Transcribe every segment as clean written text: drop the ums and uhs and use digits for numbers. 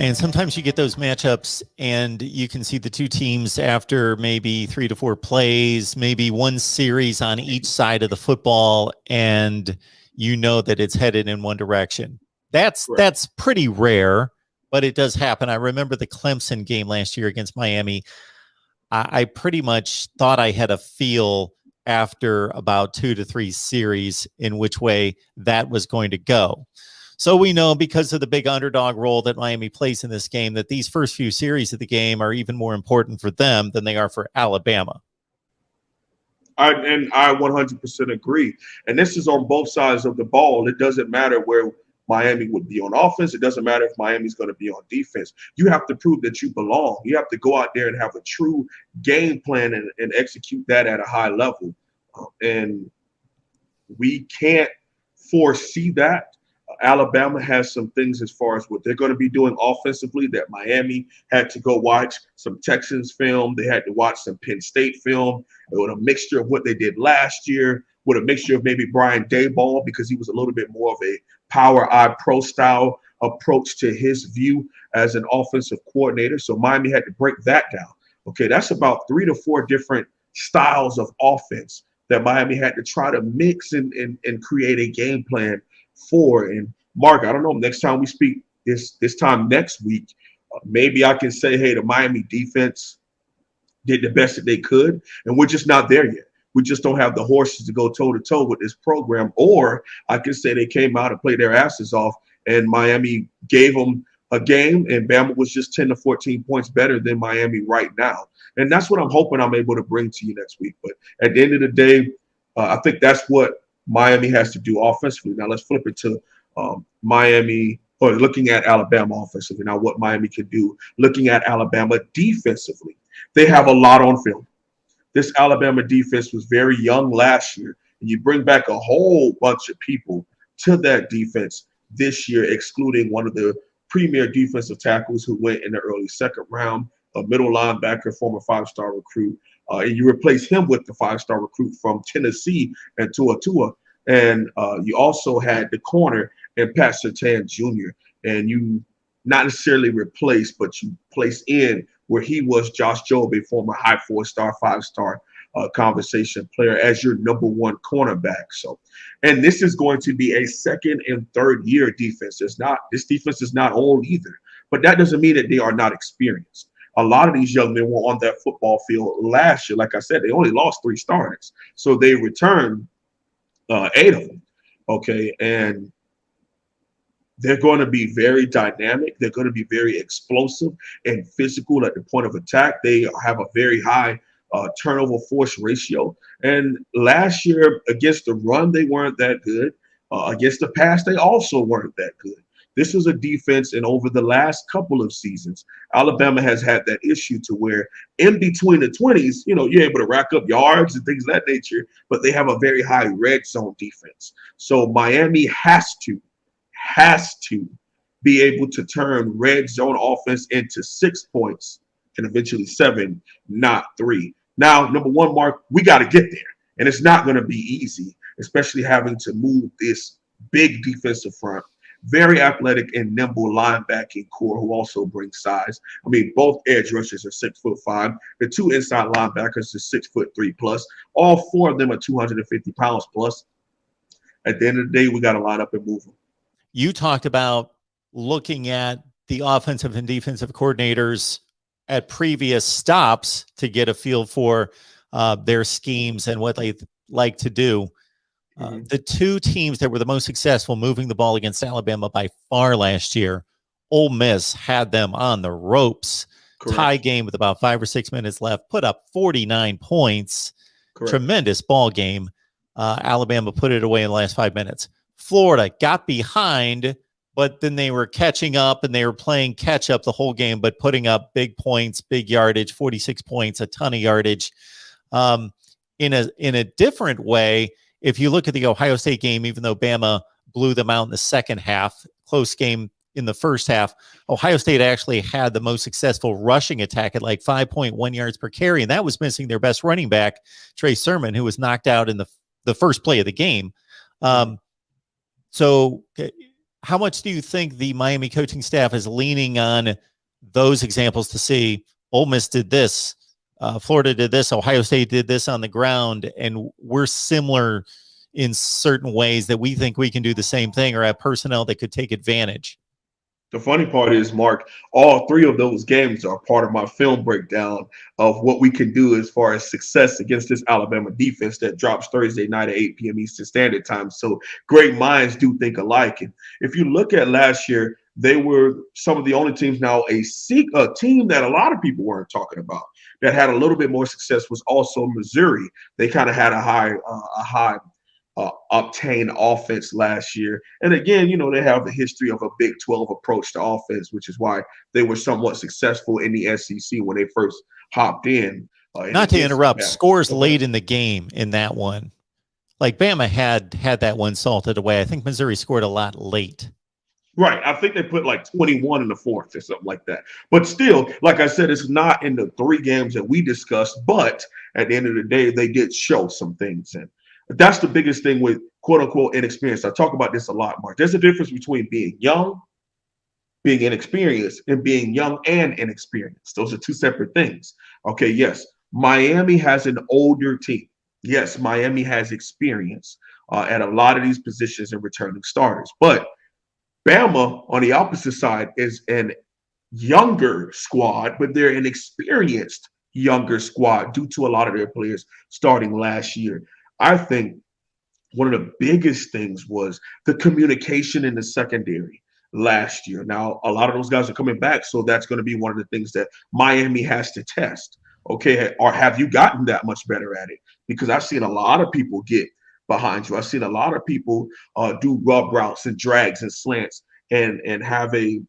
And sometimes you get those matchups and you can see the two teams after maybe 3 to 4 plays, maybe one series on each side of the football, and you know that it's headed in one direction. That's pretty rare, but it does happen. I remember the Clemson game last year against Miami. I pretty much thought I had a feel after about 2 to 3 series in which way that was going to go. So we know, because of the big underdog role that Miami plays in this game, that these first few series of the game are even more important for them than they are for Alabama. I 100% agree. And this is on both sides of the ball. It doesn't matter where Miami would be on offense. It doesn't matter if Miami's going to be on defense. You have to prove that you belong. You have to go out there and have a true game plan and execute that at a high level. And we can't foresee that. Alabama has some things as far as what they're going to be doing offensively that Miami had to go watch some Texans film. They had to watch some Penn State film with a mixture of what they did last year, with a mixture of maybe Brian Daboll, because he was a little bit more of a power eye pro style approach to his view as an offensive coordinator. So Miami had to break that down. Okay, that's about 3 to 4 different styles of offense that Miami had to try to mix and create a game plan for. And Mark, I don't know, next time we speak this time next week, maybe I can say, hey, the Miami defense did the best that they could, and we're just not there yet. We just don't have the horses to go toe-to-toe with this program. Or I can say they came out and played their asses off, and Miami gave them a game, and Bama was just 10 to 14 points better than Miami right now. And that's what I'm hoping I'm able to bring to you next week. But at the end of the day, I think that's what Miami has to do offensively. Now let's flip it to Miami, or looking at Alabama offensively. Now what Miami can do, looking at Alabama defensively. They have a lot on film. This Alabama defense was very young last year, and you bring back a whole bunch of people to that defense this year, excluding one of the premier defensive tackles who went in the early second round, a middle linebacker, former 5-star recruit. And you replace him with the 5-star recruit from Tennessee and Tua. And you also had the corner and Pat Surtain Jr. And you not necessarily replace, but you place in where he was Josh Jobe, a former high 4-star, 5-star conversation player, as your number one cornerback. So, and this is going to be a second and third year defense. This defense is not old either, but that doesn't mean that they are not experienced. A lot of these young men were on that football field last year. Like I said, they only lost 3 starters. So they returned 8 of them. Okay. And they're going to be very dynamic. They're going to be very explosive and physical at the point of attack. They have a very high turnover force ratio. And last year against the run, they weren't that good. Against the pass, they also weren't that good. This was a defense, and over the last couple of seasons, Alabama has had that issue to where in between the 20s, you're able to rack up yards and things of that nature, but they have a very high red zone defense. So Miami has to be able to turn red zone offense into 6 points and eventually 7, not 3. Now, number one, Mark, we got to get there, and it's not going to be easy, especially having to move this big defensive front. Very athletic and nimble linebacking core who also brings size. I mean, both edge rushers are 6'5". The 2 inside linebackers are 6'3" plus. All 4 of them are 250 pounds plus. At the end of the day, we got to line up and move them. You talked about looking at the offensive and defensive coordinators at previous stops to get a feel for their schemes and what they like to do. The 2 teams that were the most successful moving the ball against Alabama by far last year, Ole Miss had them on the ropes. Correct. Tie game with about 5 or 6 minutes left, put up 49 points. Correct. Tremendous ball game. Alabama put it away in the last 5 minutes. Florida got behind, but then they were catching up and they were playing catch up the whole game, but putting up big points, big yardage, 46 points, a ton of yardage. In a different way, if you look at the Ohio State game, even though Bama blew them out in the second half, close game in the first half, Ohio State actually had the most successful rushing attack at like 5.1 yards per carry, and that was missing their best running back, Trey Sermon, who was knocked out in the first play of the game. So how much do you think the Miami coaching staff is leaning on those examples to see Ole Miss did this, Florida did this, Ohio State did this on the ground, and we're similar in certain ways that we think we can do the same thing or have personnel that could take advantage? The funny part is, Mark, all three of those games are part of my film breakdown of what we can do as far as success against this Alabama defense that drops Thursday night at 8 p.m. Eastern Standard Time. So great minds do think alike. And if you look at last year, they were some of the only teams. Now, a team that a lot of people weren't talking about that had a little bit more success was also Missouri. They kind of had a high obtain offense last year. And again, they have the history of a Big 12 approach to offense, which is why they were somewhat successful in the SEC when they first hopped in. Not to interrupt, scores late in the game in that one. Like Bama had that one salted away. I think Missouri scored a lot late. Right. I think they put like 21 in the fourth or something like that. But still, like I said, it's not in the three games that we discussed. But at the end of the day, they did show some things. And that's the biggest thing with quote unquote inexperienced. I talk about this a lot, Mark. There's a difference between being young, being inexperienced, and being young and inexperienced. Those are two separate things. Okay, yes, Miami has an older team. Yes, Miami has experience at a lot of these positions and returning starters. But Bama, on the opposite side, is an younger squad, but they're an experienced younger squad due to a lot of their players starting last year. I think one of the biggest things was the communication in the secondary last year. Now, a lot of those guys are coming back, so that's going to be one of the things that Miami has to test. Okay, or have you gotten that much better at it? Because I've seen a lot of people get behind you. I've seen a lot of people do rub routes and drags and slants and have a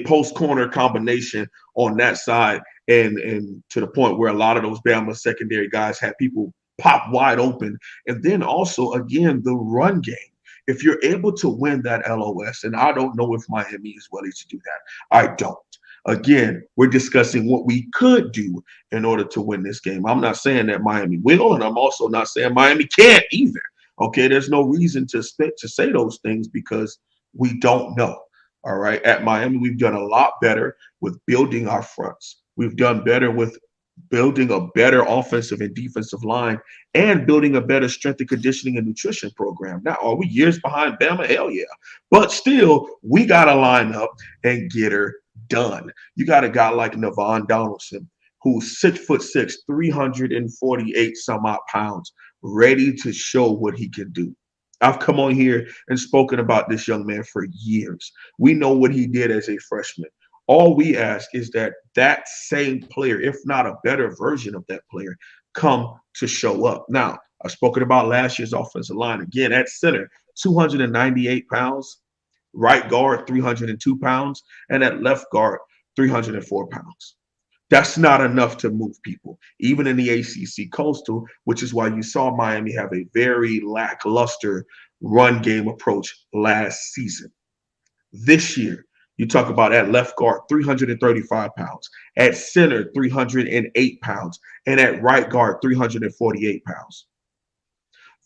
post corner combination on that side, and to the point where a lot of those Bama secondary guys had people pop wide open. And then also, again, the run game. If you're able to win that LOS, and I don't know if Miami is willing to do that, I don't. Again, we're discussing what we could do in order to win this game. I'm not saying that Miami will, and I'm also not saying Miami can't either. Okay, there's no reason to say those things because we don't know. All right, at Miami, we've done a lot better with building our fronts. We've done better with building a better offensive and defensive line and building a better strength and conditioning and nutrition program. Now, are we years behind Bama? Hell yeah. But still, we got to line up and get her done. You got a guy like Navon Donaldson, who's 6'6", 348 some odd pounds, ready to show what he can do. I've come on here and spoken about this young man for years. We know what he did as a freshman. All we ask is that same player, if not a better version of that player, come to show up. Now, I've spoken about last year's offensive line. Again, at center, 298 pounds, right guard, 302 pounds, and at left guard, 304 pounds. That's not enough to move people, even in the ACC Coastal, which is why you saw Miami have a very lackluster run game approach last season. This year, you talk about at left guard, 335 pounds, at center, 308 pounds, and at right guard, 348 pounds.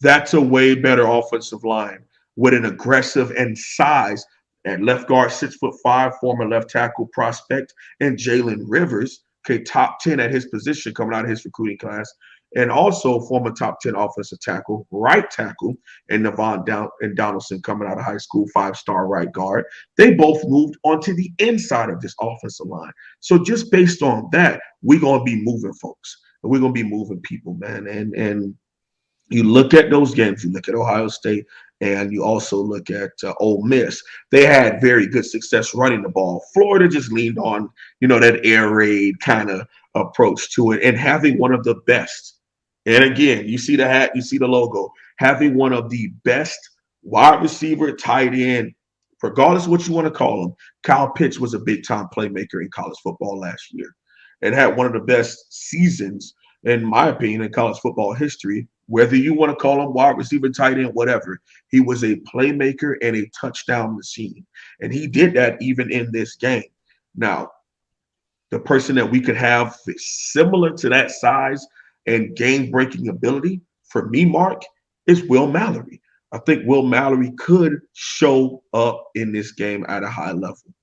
That's a way better offensive line with an aggressive and size. At left guard, 6'5", former left tackle prospect, and Jalen Rivers, okay, top 10 at his position coming out of his recruiting class, and also former top 10 offensive tackle, right tackle, and Donaldson coming out of high school, 5-star right guard. They both moved onto the inside of this offensive line. So just based on that, we're going to be moving folks. And we're going to be moving people, man. And you look at those games, you look at Ohio State, and you also look at Ole Miss. They had very good success running the ball. Florida just leaned on, that air raid kind of approach to it and having one of the best. And again, you see the hat, you see the logo, having one of the best wide receiver, tight end, regardless of what you want to call him. Kyle Pitts was a big-time playmaker in college football last year and had one of the best seasons, in my opinion, in college football history. Whether you want to call him wide receiver, tight end, whatever, he was a playmaker and a touchdown machine. And he did that even in this game. Now, the person that we could have similar to that size and game-breaking ability, for me, Mark, is Will Mallory. I think Will Mallory could show up in this game at a high level.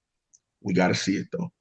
We got to see it though.